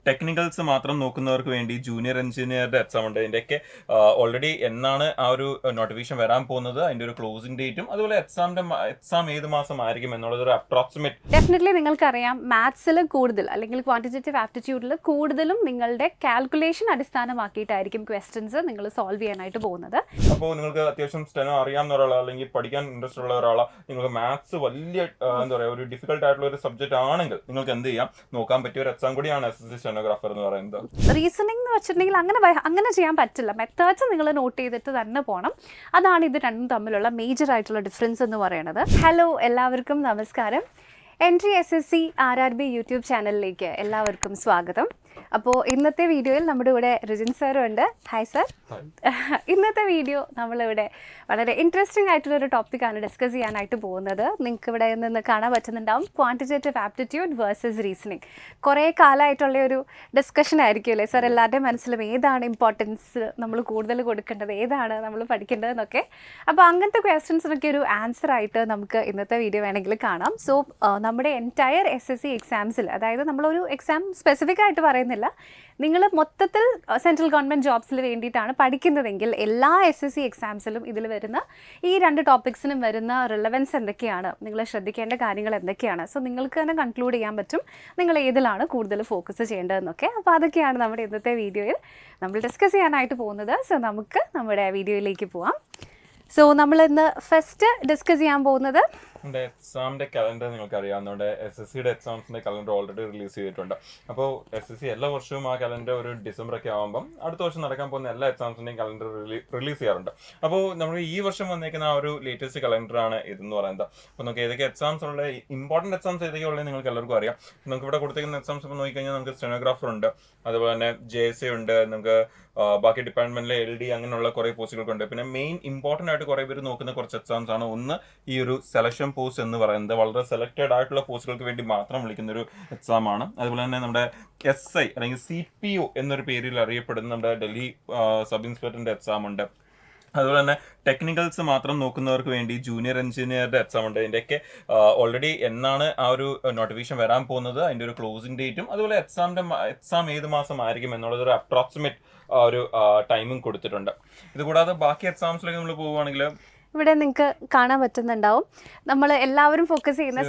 Technicals മാത്രം നോക്കുന്നവർക്ക് വേണ്ടി junior എഞ്ചിനീയറുടെ എക്സാം ഉണ്ട്. അതിൻ്റെയൊക്കെ ഓൾറെഡി എന്നാണ് ആ ഒരു നോട്ടിഫിക്കേഷൻ വരാൻ പോകുന്നത്, അതിൻ്റെ ഒരു ക്ലോസിംഗ് ഡേറ്റും അതുപോലെ എക്സാം ഏത് മാസം ആയിരിക്കും എന്നുള്ളത് ഒരു അപ്രോക്സിമേറ്റ്. ഡെഫിനറ്റ്ലി നിങ്ങൾക്കറിയാം മാത്സിൽ കൂടുതൽ അല്ലെങ്കിൽ ക്വാണ്ടിറ്റേറ്റീവ് ആപ്റ്റിറ്റ്യൂഡിൽ കൂടുതലും നിങ്ങളുടെ കാൽക്കുലേഷൻ അടിസ്ഥാനമാക്കിയിട്ടായിരിക്കും ക്വസ്റ്റ്യൻസ് നിങ്ങൾ സോൾവ് ചെയ്യാനായിട്ട് പോകുന്നത്. അപ്പോൾ നിങ്ങൾക്ക് അത്യാവശ്യം സ്റ്റെനോ അറിയാവുന്ന ഒരാളോ അല്ലെങ്കിൽ പഠിക്കാൻ ഇൻട്രസ്റ്റ് ഉള്ള ഒരാളോ നിങ്ങൾക്ക് മാത്സ് വലിയ എന്താ പറയുക ഒരു ഡിഫിക്കൽട്ട് ആയിട്ടുള്ള ഒരു സബ്ജക്റ്റ് ആണെങ്കിൽ നിങ്ങൾക്ക് എന്ത് ചെയ്യാം, നോക്കാൻ പറ്റിയ ഒരു എക്സാം കൂടിയാണ് SSC സ്റ്റെനോഗ്രാഫർ എന്ന് പറയുന്നത്. റീസണിംഗ് എന്ന് വെച്ചിട്ടുണ്ടെങ്കിൽ അങ്ങനെ ചെയ്യാൻ പറ്റില്ല. മെത്തേഡ്സ് നിങ്ങൾ നോട്ട് ചെയ്തിട്ട് തന്നെ പോകണം. അതാണ് ഇത് രണ്ടും തമ്മിലുള്ള മേജർ ആയിട്ടുള്ള ഡിഫറൻസ് എന്ന് പറയുന്നത്. ഹലോ, എല്ലാവർക്കും നമസ്കാരം. എൻട്രി SSC RRB യൂട്യൂബ് ചാനലിലേക്ക് എല്ലാവർക്കും സ്വാഗതം. അപ്പോൾ ഇന്നത്തെ വീഡിയോയിൽ നമ്മുടെ ഇവിടെ റിജിൻ സാറും ഉണ്ട്. Hi sir. ഇന്നത്തെ വീഡിയോ നമ്മളിവിടെ വളരെ ഇൻട്രസ്റ്റിംഗ് ആയിട്ടുള്ളൊരു ടോപ്പിക്കാണ് ഡിസ്കസ് ചെയ്യാനായിട്ട് പോകുന്നത്. നിങ്ങൾക്ക് ഇവിടെ നിന്ന് കാണാൻ പറ്റുന്നുണ്ടാവും ക്വാണ്ടിറ്റേറ്റീവ് ആപ്റ്റിറ്റ്യൂഡ് വേഴ്സസ് റീസണിങ്. കുറേ കാലമായിട്ടുള്ള ഒരു ഡിസ്കഷൻ ആയിരിക്കും അല്ലേ സാർ? എല്ലാവരുടെയും മനസ്സിലും ഏതാണ് ഇമ്പോർട്ടൻസ് നമ്മൾ കൂടുതൽ കൊടുക്കേണ്ടത്, ഏതാണ് നമ്മൾ പഠിക്കേണ്ടതെന്നൊക്കെ. അപ്പോൾ അങ്ങനത്തെ ക്വസ്റ്റ്യൻസിനൊക്കെ ഒരു ആൻസർ ആയിട്ട് നമുക്ക് ഇന്നത്തെ വീഡിയോ വേണമെങ്കിൽ കാണാം. സോ നമ്മുടെ എൻറ്റയർ SSC എക്സാംസിൽ, അതായത് നമ്മളൊരു എക്സാം സ്പെസിഫിക് ആയിട്ട് പറയുന്നില്ല, നിങ്ങൾ മൊത്തത്തിൽ സെൻട്രൽ ഗവൺമെൻറ് ജോബ്സിൽ വേണ്ടിയിട്ടാണ് പഠിക്കുന്നതെങ്കിൽ എല്ലാ SSC എക്സാംസിലും ഇതിൽ വരുന്ന ഈ രണ്ട് ടോപ്പിക്സിനും വരുന്ന റിലവൻസ് എന്തൊക്കെയാണ്, നിങ്ങൾ ശ്രദ്ധിക്കേണ്ട കാര്യങ്ങൾ എന്തൊക്കെയാണ്, സോ നിങ്ങൾക്ക് തന്നെ കൺക്ലൂഡ് ചെയ്യാൻ പറ്റും നിങ്ങൾ ഏതിലാണ് കൂടുതൽ ഫോക്കസ് ചെയ്യേണ്ടതെന്നൊക്കെ. അപ്പോൾ അതൊക്കെയാണ് നമ്മുടെ ഇന്നത്തെ വീഡിയോയിൽ നമ്മൾ ഡിസ്കസ് ചെയ്യാനായിട്ട് പോകുന്നത്. സോ നമുക്ക് നമ്മുടെ വീഡിയോയിലേക്ക് പോവാം. സോ നമ്മൾ ഇന്ന് ഫസ്റ്റ് ഡിസ്കസ് ചെയ്യാൻ പോകുന്നത് നമ്മുടെ എക്സാമിൻ്റെ കലണ്ടർ. നിങ്ങൾക്ക് അറിയാം, നമ്മുടെ SSCയുടെ എക്സാംസിൻ്റെ കലണ്ടർ ഓൾറെഡി റിലീസ് ചെയ്തിട്ടുണ്ട്. അപ്പോൾ SSC എല്ലാ വർഷവും ആ കലണ്ടർ ഒരു ഡിസംബറൊക്കെ ആകുമ്പം അടുത്ത വർഷം നടക്കാൻ പോകുന്ന എല്ലാ എക്സാംസിൻ്റെയും കലണ്ടർ റിലീസ് ചെയ്യാറുണ്ട്. അപ്പോൾ നമ്മൾ ഈ വർഷം വന്നേക്കുന്ന ആ ഒരു ലേറ്റസ്റ്റ് കലണ്ടറാണ് ഇതെന്ന് പറയുന്നത്. അപ്പോൾ നമുക്ക് ഏതൊക്കെ എക്സാംസ് ഉള്ള ഇമ്പോർട്ടൻറ്റ് എക്സാംസ് ഏതൊക്കെ ഉള്ളത് നിങ്ങൾക്ക് എല്ലാവർക്കും അറിയാം. നമുക്ക് ഇവിടെ കൊടുത്തേക്കുന്ന എക്സാംസ് ഇപ്പോൾ നോക്കിക്കഴിഞ്ഞാൽ നമുക്ക് സ്റ്റെനോഗ്രാഫർ ഉണ്ട്, അതുപോലെ തന്നെ JSA ഉണ്ട്, നമുക്ക് ബാക്കി ഡിപ്പാർട്ട്മെന്റിലെ LD അങ്ങനെയുള്ള കുറേ പോസ്റ്റുകൾക്കുണ്ട്. പിന്നെ മെയിൻ ഇമ്പോർട്ടൻ്റ് ആയിട്ട് കുറേ പേര് നോക്കുന്ന കുറച്ച് എക്സാംസ് ആണ്. ഒന്ന് ഈ ഒരു സെലക്ഷൻ പോസ്റ്റ് എന്ന് പറയുന്നത് വളരെ സെലക്റ്റഡ് ആയിട്ടുള്ള പോസ്റ്റുകൾക്ക് വേണ്ടി മാത്രം വിളിക്കുന്ന ഒരു എക്സാം ആണ്. അതുപോലെ തന്നെ നമ്മുടെ SI അല്ലെങ്കിൽ CPO എന്നൊരു പേരിൽ അറിയപ്പെടുന്ന നമ്മുടെ ഡൽഹി സബ് ഇൻസ്പെക്ടറിന്റെ എക്സാം ഉണ്ട്. അതുപോലെ തന്നെ ടെക്നിക്കൽസ് മാത്രം നോക്കുന്നവർക്ക് വേണ്ടി ജൂനിയർ എഞ്ചിനീയറുടെ എക്സാം ഉണ്ട്. അതിൻ്റെയൊക്കെ ഓൾറെഡി എന്നാണ് ആ ഒരു നോട്ടിഫിക്കേഷൻ വരാൻ പോകുന്നത്, അതിൻ്റെ ഒരു ക്ലോസിംഗ് ഡേറ്റും അതുപോലെ എക്സാം ഏത് മാസം ആയിരിക്കും എന്നുള്ളത് ഒരു അപ്രോക്സിമേറ്റ് ഒരു ടൈമും കൊടുത്തിട്ടുണ്ട്. ഇതുകൂടാതെ ബാക്കി എക്സാംസിലേക്ക് നമ്മൾ പോവുകയാണെങ്കിൽ ഇവിടെ നിങ്ങൾക്ക് കാണാൻ പറ്റുന്നുണ്ടാവും നമ്മൾ എല്ലാവരും ഫോക്കസ് ചെയ്യുന്ന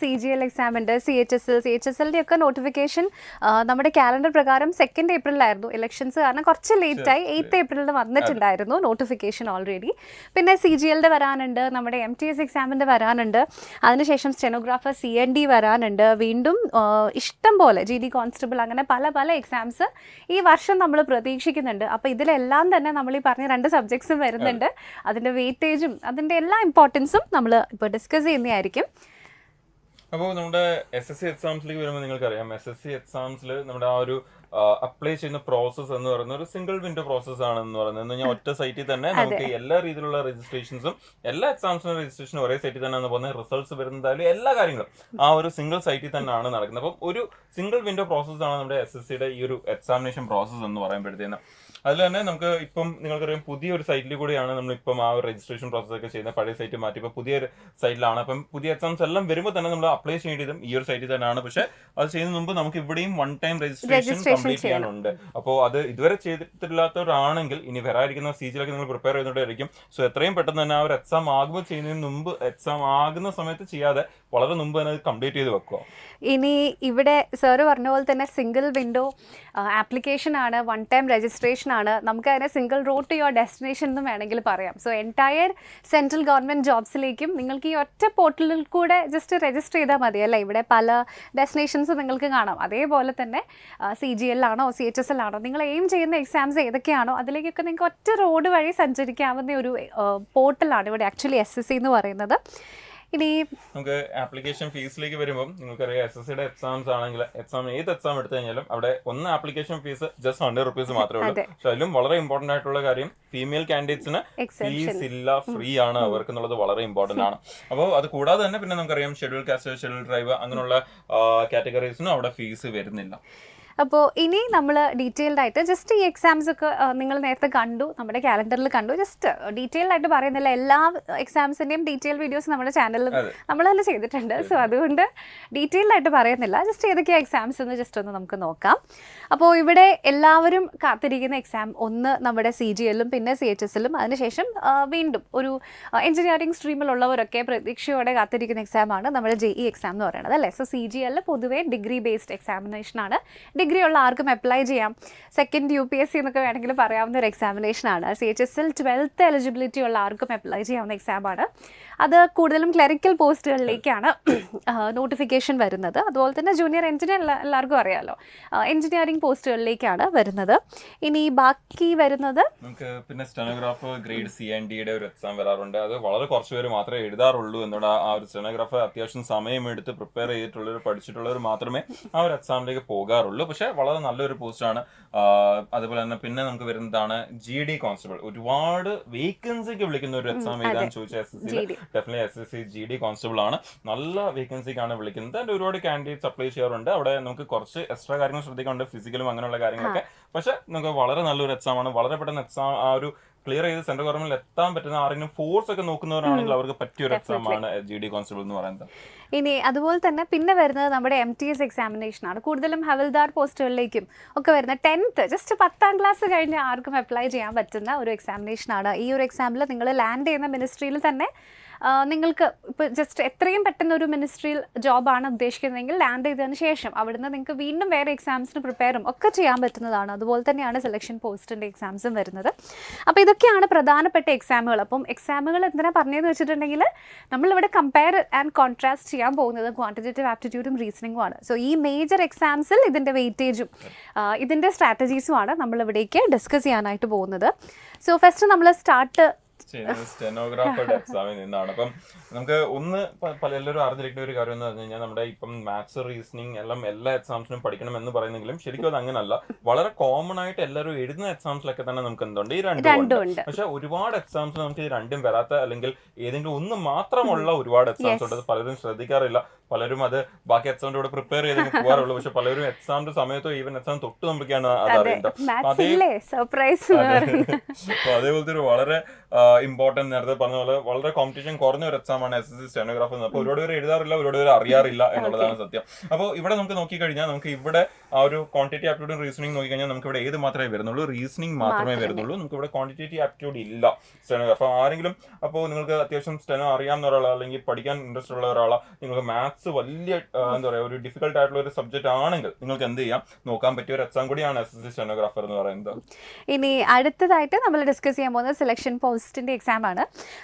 CGL എക്സാം ഉണ്ട്, CHSL ഒക്കെ നോട്ടിഫിക്കേഷൻ നമ്മുടെ കാലണ്ടർ പ്രകാരം 2 ഏപ്രിലായിരുന്നു. ഇലക്ഷൻസ് കാരണം കുറച്ച് ലേറ്റായി 8 ഏപ്രിലിൽ വന്നിട്ടുണ്ടായിരുന്നു നോട്ടിഫിക്കേഷൻ ഓൾറെഡി. പിന്നെ CGLൻ്റെ വരാനുണ്ട്, നമ്മുടെ MTS എക്സാമിൻ്റെ വരാനുണ്ട്, അതിനുശേഷം സ്റ്റെനോഗ്രാഫർ CND വരാനുണ്ട്, വീണ്ടും ഇഷ്ടം പോലെ GD കോൺസ്റ്റബിൾ, അങ്ങനെ പല പല എക്സാംസ് ഈ വർഷം നമ്മൾ പ്രതീക്ഷിക്കുന്നുണ്ട്. അപ്പോൾ ഇതിലെല്ലാം തന്നെ നമ്മൾ ഈ പറഞ്ഞ 2 സബ്ജക്ട്സും വരുന്നുണ്ട്. അതിൻ്റെ വെയിറ്റേജും അതിൻ്റെ എല്ലാ ഇമ്പോർട്ടൻസും നമ്മൾ ഇപ്പോൾ ഡിസ്കസ് ചെയ്യുന്നതായിരിക്കും. അപ്പോൾ നമ്മുടെ SSC എക്സാംസിലേക്ക് വരുമ്പോൾ നിങ്ങൾക്കറിയാം, SSC എക്സാംസിൽ നമ്മുടെ ആ ഒരു അപ്ലൈ ചെയ്യുന്ന പ്രോസസ്സ് എന്ന് പറയുന്നത് ഒരു സിംഗിൾ വിൻഡോ പ്രോസസ് ആണെന്ന് പറയുന്നത്. ഞാൻ ഒറ്റ സൈറ്റിൽ തന്നെ നമുക്ക് എല്ലാ രീതിയിലുള്ള രജിസ്ട്രേഷൻസും എല്ലാ എക്സാംസിനും രജിസ്ട്രേഷനും ഒരേ സൈറ്റിൽ തന്നെയാണ് പോകുന്നത്. റിസൾട്ട്സ് വരുന്നതായാലും എല്ലാ കാര്യങ്ങളും ആ ഒരു സിംഗിൾ സൈറ്റിൽ തന്നെയാണ് നടക്കുന്നത്. അപ്പം ഒരു സിംഗിൾ വിൻഡോ പ്രോസസ്സാണ് നമ്മുടെ SSCയുടെ ഈ ഒരു എക്സാമിനേഷൻ പ്രോസസ്സ് എന്ന് പറയുമ്പോഴത്തേന്. അതിൽ തന്നെ നമുക്ക് ഇപ്പം നിങ്ങൾക്കറിയാം പുതിയൊരു സൈറ്റിൽ കൂടിയാണ് നമ്മളിപ്പം ആ ഒരു രജിസ്ട്രേഷൻ പ്രോസസ്സൊക്കെ ചെയ്യുന്നത്. പഴയ സൈറ്റ് മാറ്റി ഇപ്പോൾ പുതിയൊരു സൈറ്റിലാണ്. അപ്പം പുതിയ എക്സാംസ് എല്ലാം വരുമ്പോൾ തന്നെ നമ്മൾ അപ്ലൈ ചെയ്യേണ്ടതും ഈ ഒരു സൈറ്റിൽ തന്നെയാണ്. പക്ഷേ അത് ചെയ്യുന്നതിന് മുമ്പ് നമുക്ക് ഇവിടെയും 1 ടൈം രജിസ്ട്രേഷൻ കംപ്ലീറ്റ് ചെയ്യാനുണ്ട്. അപ്പോൾ അത് ഇതുവരെ ചെയ്തിട്ടില്ലാത്തവരാണെങ്കിൽ ഇനി വരാതിരിക്കുന്ന CGലൊക്കെ നിങ്ങൾ പ്രിപ്പയർ ചെയ്യുന്നതായിരിക്കും. സോ എത്രയും പെട്ടെന്ന് തന്നെ ആ ഒരു എക്സാം ആകുമ്പോൾ ചെയ്യുന്നതിന് മുമ്പ്, എക്സാം ആകുന്ന സമയത്ത് ചെയ്യാതെ വളരെ മുമ്പ് തന്നെ അത് കംപ്ലീറ്റ് ചെയ്ത് വെക്കുക. ഇനി ഇവിടെ സാറ് പറഞ്ഞ പോലെ തന്നെ സിംഗിൾ വിൻഡോ ആപ്ലിക്കേഷൻ ആണ്, 1 ടൈം രജിസ്ട്രേഷൻ ആണ്. നമുക്ക് അതിനെ single road to your destination എന്നും വേണമെങ്കിൽ പറയാം. സോ എൻറ്റയർ സെൻട്രൽ ഗവൺമെൻറ് ജോബ്സിലേക്കും നിങ്ങൾക്ക് ഈ ഒറ്റ പോർട്ടലിൽ കൂടെ ജസ്റ്റ് രജിസ്റ്റർ ചെയ്താൽ മതി അല്ലേ. ഇവിടെ പല ഡെസ്റ്റിനേഷൻസ് നിങ്ങൾക്ക് കാണാം. അതേപോലെ തന്നെ CGL ആണോ CHSL ആണോ, നിങ്ങൾ എയിം ചെയ്യുന്ന എക്സാംസ് ഏതൊക്കെയാണോ അതിലേക്കൊക്കെ നിങ്ങൾക്ക് ഒറ്റ റോഡ് വഴി സഞ്ചരിക്കാവുന്ന ഒരു പോർട്ടലാണ് ഇവിടെ ആക്ച്വലി SSC എന്ന് പറയുന്നത്. ഇനി നമുക്ക് ആപ്ലിക്കേഷൻ ഫീസിലേക്ക് വരുമ്പോൾ നിങ്ങൾക്കറിയാം, SSCയുടെ എക്സാംസ് ആണെങ്കിൽ ഏത് എക്സാം എടുത്തു കഴിഞ്ഞാലും അവിടെ ഒന്ന് ആപ്ലിക്കേഷൻ ഫീസ് ജസ്റ്റ് 100 rupees മാത്രമേ ഉള്ളൂ. പക്ഷെ അതിലും വളരെ ഇമ്പോർട്ടന്റ് ആയിട്ടുള്ള കാര്യം ഫീമെയിൽ കാൻഡിഡേറ്റ്സിന് ഫീസ് ഇല്ല, ഫ്രീ ആണ് അവർക്ക് എന്നുള്ളത് വളരെ ഇമ്പോർട്ടന്റ് ആണ്. അപ്പോൾ അത് കൂടാതെ തന്നെ പിന്നെ നമുക്കറിയാം ഷെഡ്യൂൾ കാസ്റ്റ്, ഷെഡ്യൂൾ ട്രൈബ് അങ്ങനെയുള്ള കാറ്റഗറീസിനും അവിടെ ഫീസ് വരുന്നില്ല. അപ്പോൾ ഇനി നമ്മൾ ഡീറ്റെയിൽഡ് ആയിട്ട് ജസ്റ്റ് ഈ എക്സാംസ് ഒക്കെ നിങ്ങൾ നേരത്തെ കണ്ടു, നമ്മുടെ കാലണ്ടറിൽ കണ്ടു. ജസ്റ്റ് ഡീറ്റെയിൽഡ് ആയിട്ട് പറയുന്നില്ല, എല്ലാ എക്സാംസിൻ്റെയും ഡീറ്റെയിൽ വീഡിയോസ് നമ്മുടെ ചാനലിൽ നമ്മൾ തന്നെ ചെയ്തിട്ടുണ്ട്. സോ അതുകൊണ്ട് ഡീറ്റെയിൽഡ് ആയിട്ട് പറയുന്നില്ല, ജസ്റ്റ് ഏതൊക്കെയാണ് എക്സാംസ് എന്ന് ജസ്റ്റ് ഒന്ന് നമുക്ക് നോക്കാം. അപ്പോൾ ഇവിടെ എല്ലാവരും കാത്തിരിക്കുന്ന എക്സാം ഒന്ന് നമ്മുടെ CGL-ഉം പിന്നെ CHS-ലും, അതിനുശേഷം വീണ്ടും ഒരു എഞ്ചിനീയറിംഗ് സ്ട്രീമിലുള്ളവരൊക്കെ പ്രതീക്ഷയോടെ കാത്തിരിക്കുന്ന എക്സാമാണ് നമ്മുടെ JEE എക്സാം എന്ന് പറയുന്നത് അല്ലേ. സോ CGL പൊതുവേ ഡിഗ്രി ബേസ്ഡ് എക്സാമിനേഷനാണ്. ഡിഗ്രി ഉള്ള ആർക്കും അപ്ലൈ ചെയ്യാം. സെക്കൻഡ് UPSC എന്നൊക്കെ വേണമെങ്കിൽ പറയാവുന്ന ഒരു എക്സാമിനേഷനാണ്. CHS-ൽ 12th എലിജിബിലിറ്റി ഉള്ള ആർക്കും അപ്ലൈ ചെയ്യാവുന്ന എക്സാമാണ്. അത് കൂടുതലും ക്ലറിക്കൽ പോസ്റ്റുകളിലേക്കാണ് നോട്ടിഫിക്കേഷൻ വരുന്നത്. അതുപോലെ തന്നെ ജൂനിയർ എഞ്ചിനീയർ എല്ലാവർക്കും അറിയാമല്ലോ, എഞ്ചിനീയറിംഗ് പോസ്റ്റുകളിലേക്കാണ് വരുന്നത്. ഇനി ബാക്കി വരുന്നത് നമുക്ക് പിന്നെ സ്റ്റെനോഗ്രാഫ് ഗ്രേഡ് C&Dയുടെ ഒരു എക്സാം വരാറുണ്ട്. അത് വളരെ കുറച്ച് പേര് മാത്രമേ എഴുതാറുള്ളൂ എന്നുള്ള ആ ഒരു സ്റ്റെനോഗ്രാഫ് അത്യാവശ്യം സമയമെടുത്ത് പ്രിപ്പയർ ചെയ്തിട്ടുള്ളവർ പഠിച്ചിട്ടുള്ളവർ മാത്രമേ ആ ഒരു എക്സാമിലേക്ക് പോകാറുള്ളൂ. പക്ഷേ വളരെ നല്ലൊരു പോസ്റ്റാണ്. അതുപോലെ തന്നെ പിന്നെ നമുക്ക് വരുന്നതാണ് GD കോൺസ്റ്റബിൾ. ഒരുപാട് വേക്കൻസിക്ക് വിളിക്കുന്ന ഒരു എക്സാം എഴുതാൻ ചോദിച്ച SSC definitely SSC GD constable ആണ്. നല്ല വേക്കൻസിക്കാണ് വിളിക്കുന്നത്. അതിന്റെ ഒരുപാട് കാൻഡിഡേറ്റ്സ് അപ്ലൈ ചെയ്യാറുണ്ട്. അവിടെ നമുക്ക് കുറച്ച് എക്സ്ട്രാ കാര്യങ്ങൾ ശ്രദ്ധിക്കാറുണ്ട്, ഫിസിക്കലും അങ്ങനെയുള്ള കാര്യങ്ങളൊക്കെ. പക്ഷെ നമുക്ക് വളരെ നല്ലൊരു എക്സാം ആണ്. വളരെ പെട്ടെന്ന് എക്സാം ആ ഒരു ക്ലിയർ ചെയ്ത് സെൻട്രൽ ഗവൺമെന്റിൽ എത്താൻ പറ്റുന്ന ആരെങ്കിലും ഫോഴ്സ് ഒക്കെ നോക്കുന്നവരാണെങ്കിൽ അവർക്ക് പറ്റിയൊരു എക്സാം ആണ് GD കോൺസ്റ്റബിൾ എന്ന് പറയുന്നത്. ഇനി അതുപോലെ തന്നെ പിന്നെ വരുന്നത് നമ്മുടെ MTS എക്സാമിനേഷനാണ്. കൂടുതലും ഹവൽദാർ പോസ്റ്റുകളിലേക്കും ഒക്കെ വരുന്ന 10th ജസ്റ്റ് 10ാം ക്ലാസ് കഴിഞ്ഞ് ആർക്കും അപ്ലൈ ചെയ്യാൻ പറ്റുന്ന ഒരു എക്സാമിനേഷനാണ്. ഈ ഒരു എക്സാമിൽ നിങ്ങൾ ലാൻഡ് ചെയ്യുന്ന മിനിസ്ട്രിയിൽ തന്നെ നിങ്ങൾക്ക് ഇപ്പോൾ ജസ്റ്റ് എത്രയും പെട്ടെന്ന് ഒരു മിനിസ്ട്രിയിൽ ജോബാണ് ഉദ്ദേശിക്കുന്നതെങ്കിൽ ലാൻഡ് ചെയ്തതിന് ശേഷം അവിടുന്ന് നിങ്ങൾക്ക് വീണ്ടും വേറെ എക്സാംസിന് പ്രിപ്പയറും ഒക്കെ ചെയ്യാൻ പറ്റുന്നതാണ്. അതുപോലെ തന്നെയാണ് സെലക്ഷൻ പോസ്റ്റിൻ്റെ എക്സാംസും വരുന്നത്. അപ്പോൾ ഇതൊക്കെയാണ് പ്രധാനപ്പെട്ട എക്സാമുകൾ. അപ്പം എക്സാമുകൾ എന്തിനാ പറഞ്ഞതെന്ന് വെച്ചിട്ടുണ്ടെങ്കിൽ നമ്മളിവിടെ കമ്പയർ ആൻഡ് കോൺട്രാസ്റ്റ് ചെയ്യാൻ പോകുന്നത് ക്വാണ്ടിറ്റേറ്റീവ് ആപ്റ്റിറ്റ്യൂഡും റീസണിങ്ങും ആണ്. സോ ഈ മേജർ എക്സാംസിൽ ഇതിൻ്റെ വെയിറ്റേജും ഇതിൻ്റെ സ്ട്രാറ്റജീസുമാണ് നമ്മളിവിടേക്ക് ഡിസ്കസ് ചെയ്യാനായിട്ട് പോകുന്നത്. സോ ഫസ്റ്റ് നമ്മൾ സ്റ്റാർട്ട് സ്റ്റെനോഗ്രാഫറുടെ എക്സാമിൽ നിന്നാണ്. അപ്പം നമുക്ക് ഒന്ന് എല്ലാവരും അറിഞ്ഞിരിക്കുന്ന ഒരു കാര്യം എന്ന് പറഞ്ഞു കഴിഞ്ഞാൽ നമ്മുടെ ഇപ്പം മാത്സ് റീസണിങ് എല്ലാം എല്ലാ എക്സാംസിനും പഠിക്കണം എന്ന് പറയുന്നെങ്കിലും ശരിക്കും അത് അങ്ങനല്ല. വളരെ കോമൺ ആയിട്ട് എല്ലാവരും എഴുതുന്ന എക്സാംസിലൊക്കെ തന്നെ നമുക്ക് എന്തുണ്ട് ഈ രണ്ടും ഉണ്ട്. പക്ഷെ ഒരുപാട് എക്സാംസ് നമുക്ക് ഈ രണ്ടും വരാത്ത അല്ലെങ്കിൽ ഏതെങ്കിലും ഒന്ന് മാത്രമുള്ള ഒരുപാട് എക്സാംസ് ഉണ്ട്. പലരും ശ്രദ്ധിക്കാറില്ല. പലരും അത് ബാക്കി എക്സാമിന്റെ കൂടെ പ്രിപ്പയർ ചെയ്ത് പോകാറുള്ളൂ. പക്ഷെ പലരും എക്സാമിന്റെ സമയത്തോ ഈവൻ എക്സാം തൊട്ട് മുമ്പൊക്കെയാണ് അതറിയുന്നത്. അതേപോലത്തെ ഒരു വളരെ ഇമ്പോർട്ടന്റ്, നേരത്തെ പറഞ്ഞ പോലെ വളരെ കോമ്പറ്റീഷൻ കുറഞ്ഞ ഒരു എക്സാമാണ് SSC സ്റ്റെനോഗ്രാഫ്. അപ്പോൾ ഒരുപാട് പേര് എഴുതാറില്ല, ഒരുപാട് പേര് അറിയാറില്ല എന്നുള്ളതാണ് സത്യം. അപ്പോൾ ഇവിടെ നമുക്ക് നോക്കിക്കഴിഞ്ഞാൽ നമുക്ക് ഇവിടെ ആ ഒരു ക്വാണ്ടിറ്റി ആപ്റ്റിറ്റ്യൂഡ് റീസണിംഗ് നോക്കിക്കഴിഞ്ഞാൽ നമുക്ക് ഇവിടെ ഏത് മാത്രമേ വരുന്നുള്ളൂ? റീസണിംഗ് മാത്രമേ വരുന്നുള്ളൂ. നമുക്ക് ഇവിടെ ക്വാണ്ടിറ്റേറ്റീവ് ആപ്റ്റിറ്റ്യൂഡ് ഇല്ല സ്റ്റെനോഗ്രാഫ്. അപ്പോൾ ആരെങ്കിലും അപ്പോൾ നിങ്ങൾക്ക് അത്യാവശ്യം സ്റ്റെനോ അറിയാവുന്ന ഒരാളോ അല്ലെങ്കിൽ പഠിക്കാൻ ഇൻട്രസ്റ്റ് ഉള്ള ഒരാളോ നിങ്ങൾക്ക് മാത്സ് വലിയ എന്താ പറയുക ഒരു ഡിഫിക്കൽട്ട് ആയിട്ടുള്ള ഒരു സബ്ജക്റ്റ് ആണെങ്കിൽ നിങ്ങൾക്ക് എന്ത് ചെയ്യാം, നോക്കാൻ പറ്റിയ ഒരു എക്സാം കൂടിയാണ് SSC സ്റ്റെനോഗ്രാഫർ എന്ന് പറയുന്നത്. ഇനി അടുത്തതായിട്ട് നമ്മൾ ഡിസ്കസ് ചെയ്യാൻ പോകുന്നത് സെലക്ഷൻ പോസ്റ്റിന്റെ എക്സാം ആണ്.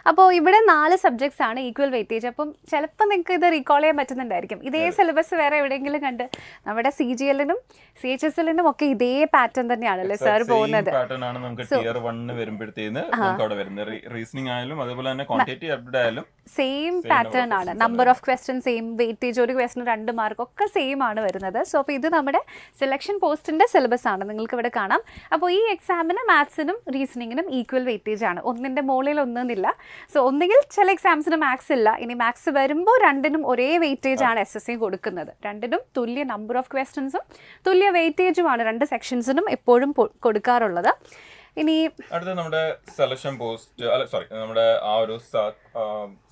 അപ്പോൾ ഇവിടെ 4 സബ്ജക്ട്സ് ആണ് ഈക്വൽ വെയിറ്റേജ്. അപ്പം ചിലപ്പോൾ നിങ്ങൾക്ക് ഇത് റീകോൾ ചെയ്യാൻ പറ്റുന്നുണ്ടായിരിക്കും. ഇതേ സിലബസ് വേറെ എവിടെയെങ്കിലും കണ്ട് നമ്മുടെ CGL-നും CHS-ലും ഒക്കെ ഇതേ പാറ്റേൺ തന്നെയാണല്ലേ സാർ പോകുന്നത്. പാറ്റേൺ ആണ് നമുക്ക് ടിയർ 1 വരുമ്പോഴത്തേന് നമുക്ക് അവിടെ വരുന്നത്. റീസണിംഗ് ആയാലും അതുപോലെ തന്നെ ക്വാണ്ടിറ്റേറ്റീവ് ആപ്റ്റിറ്റ്യൂഡ് ആയാലും സെയിം പാറ്റേൺ ആണ്. Number of question same, weightage ഒരു ക്വസ്റ്റിന് 2 മാർക്ക് ഒക്കെ സെയിം ആണ് വരുന്നത്. സോ അപ്പോൾ ഇത് നമ്മുടെ സെലക്ഷൻ പോസ്റ്റിന്റെ സിലബസ് ആണ്, നിങ്ങൾക്ക് ഇവിടെ കാണാം. അപ്പോൾ ഈ എക്സാമിന് മാത്സിനും റീസണിങ്ങിനും ഈക്വൽ വെയിറ്റേജ് ആണ്. ഒന്നിന്റെ മുകളിൽ ഒന്നുമില്ല. സോ ഒന്നുകിൽ ചില എക്സാംസിന് മാത്സ് ഇല്ല, ഇനി മാത്സ് വരുമ്പോൾ രണ്ടിനും ഒരേ വെയിറ്റേജ് ആണ് SSC കൊടുക്കുന്നത്. രണ്ടിനും തുല്യ നമ്പർ ഓഫ് ക്വസ്റ്റ്യൻസും തുല്യ വെയിറ്റേജുമാണ് 2 സെക്ഷൻസിനും എപ്പോഴും കൊടുക്കാറുള്ളത്. ഇനി അടുത്ത നമ്മുടെ സെലക്ഷൻ പോസ്റ്റ് നമ്മുടെ ആ ഒരു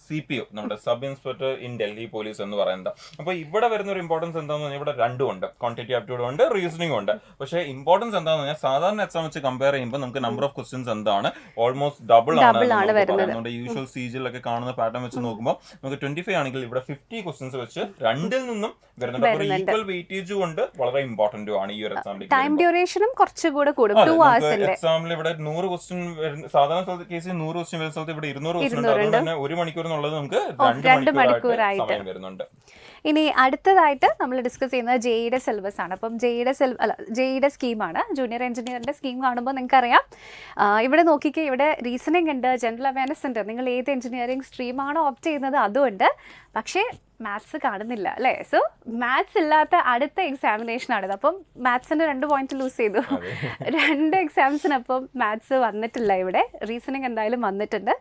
CPO, നമ്മുടെ sub inspector in Delhi police എന്ന് പറയുന്നത്. അപ്പോൾ ഇവിടെ വരുന്ന ഒരു ഇമ്പോർട്ടൻസ് എന്താണെന്ന് പറഞ്ഞാൽ ഇവിടെ രണ്ടും ഉണ്ട്, ക്വാണ്ടിറ്റി ആപ്റ്റിറ്റ്യൂഡ് ഉണ്ട്, റീസണിംഗ് ഉണ്ട്. പക്ഷേ ഇമ്പോർട്ടൻസ് എന്താണെന്ന് പറഞ്ഞാൽ സാധാരണ എക്സാം വെച്ച് കമ്പയർ ചെയ്യുമ്പോൾ നമുക്ക് നമ്പർ ഓഫ് ക്വസ്റ്റ്യൻസ് എന്താണ് ഓൾമോസ്റ്റ് ഡബിൾ ആണ്. നമ്മുടെ യൂഷ്വൽ CGL-ഒക്കെ കാണുന്ന പാറ്റേൺ വെച്ച് നോക്കുമ്പോൾ നമുക്ക് 25 ആണെങ്കിൽ ഇവിടെ 50 ക്വസ്റ്റ്യൻസ് വെച്ച് രണ്ടിൽ നിന്നും വരുന്നുണ്ട്. അപ്പോൾ ഈക്വൽ വെയിറ്റേജ് കൊണ്ട് വളരെ ഇമ്പോർട്ടന്റും ആണ് ഈ ഒരു എക്സാമിലേക്ക്. ടൈം ഡ്യൂറേഷനും കുറച്ചുകൂടെ കൂടും. 2 hours എക്സാമിൽ ഇവിടെ 100 ക്വസ്റ്റ്യൻ സാധാരണ കേസിൽ 100 ക്വസ്റ്റ്യൻ വരുന്ന സ്ഥലത്ത് ഇവിടെ 200 ക്വസ്റ്റ്യൻ ഉണ്ട്. അതുകൊണ്ട് തന്നെ 1 മണിക്കൂർ എന്നുള്ളത് നമുക്ക് 2 മണിക്കൂറായിട്ട് സമയം വരുന്നുണ്ട്. ഇനി അടുത്തതായിട്ട് നമ്മൾ ഡിസ്കസ് ചെയ്യുന്നത് JEE-യുടെ സിലബസ് ആണ്. അപ്പം JEE-യുടെ സ്കീമാണ്. ജൂനിയർ എഞ്ചിനീയറിന്റെ സ്കീം കാണുമ്പോൾ നിങ്ങൾക്കറിയാം, ഇവിടെ നോക്കിക്കേ, ഇവിടെ റീസണിംഗ് ഉണ്ട്, ജനറൽ അവയർനെസ് ഉണ്ട്. നിങ്ങൾ ഏത് എഞ്ചിനീയറിംഗ് സ്ട്രീമാണോ ഓപ്റ്റ് ചെയ്യുന്നത് അതും ഉണ്ട്. പക്ഷേ മാത്സ് കാണുന്നില്ല അല്ലേ. സോ മാത്സ് ഇല്ലാത്ത അടുത്ത എക്സാമിനേഷനാണിത്. അപ്പം മാത്സിന് 2 പോയിന്റ് ലൂസ് ചെയ്തു. 2 എക്സാംസിനപ്പം മാത്സ് വന്നിട്ടില്ല. ഇവിടെ റീസണിങ് എന്തായാലും വന്നിട്ടുണ്ട്.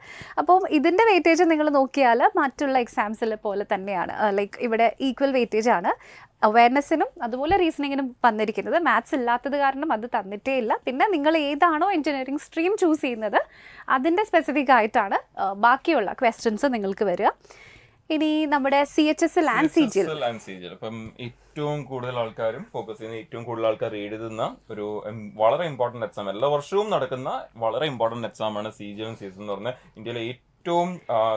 അപ്പം ഇതിൻ്റെ വെയിറ്റേജ് നിങ്ങൾ നോക്കിയാൽ മറ്റുള്ള എക്സാംസിലെ പോലെ തന്നെയാണ്. ലൈക്ക് ഇവിടെ ഈക്വൽ വെയിറ്റേജ് ആണ്. അവയർനെസ്സിനും അതുപോലെ റീസണിങ്ങിനും വന്നിരിക്കുന്നത്. മാത്സ് ഇല്ലാത്തത് കാരണം അത് തന്നിട്ടേ ഇല്ല. പിന്നെ നിങ്ങൾ ഏതാണോ എഞ്ചിനീയറിംഗ് സ്ട്രീം ചൂസ് ചെയ്യുന്നത് അതിൻ്റെ സ്പെസിഫിക് ആയിട്ടാണ് ബാക്കിയുള്ള ക്വസ്റ്റ്യൻസ് നിങ്ങൾക്ക് വരിക. ഇനി നമ്മുടെ CHS ആൻഡ് CGL അപ്പം ഏറ്റവും കൂടുതൽ ആൾക്കാരും ഫോക്കസ് ചെയ്യുന്ന, ഏറ്റവും കൂടുതൽ ആൾക്കാർ എഴുതുന്ന ഒരു വളരെ ഇമ്പോർട്ടന്റ് എക്സാം, എല്ലാ വർഷവും നടക്കുന്ന വളരെ ഇമ്പോർട്ടന്റ് എക്സാം ആണ് CGL CSS എന്ന് പറഞ്ഞാൽ. ഇന്ത്യയിലെ ഏറ്റവും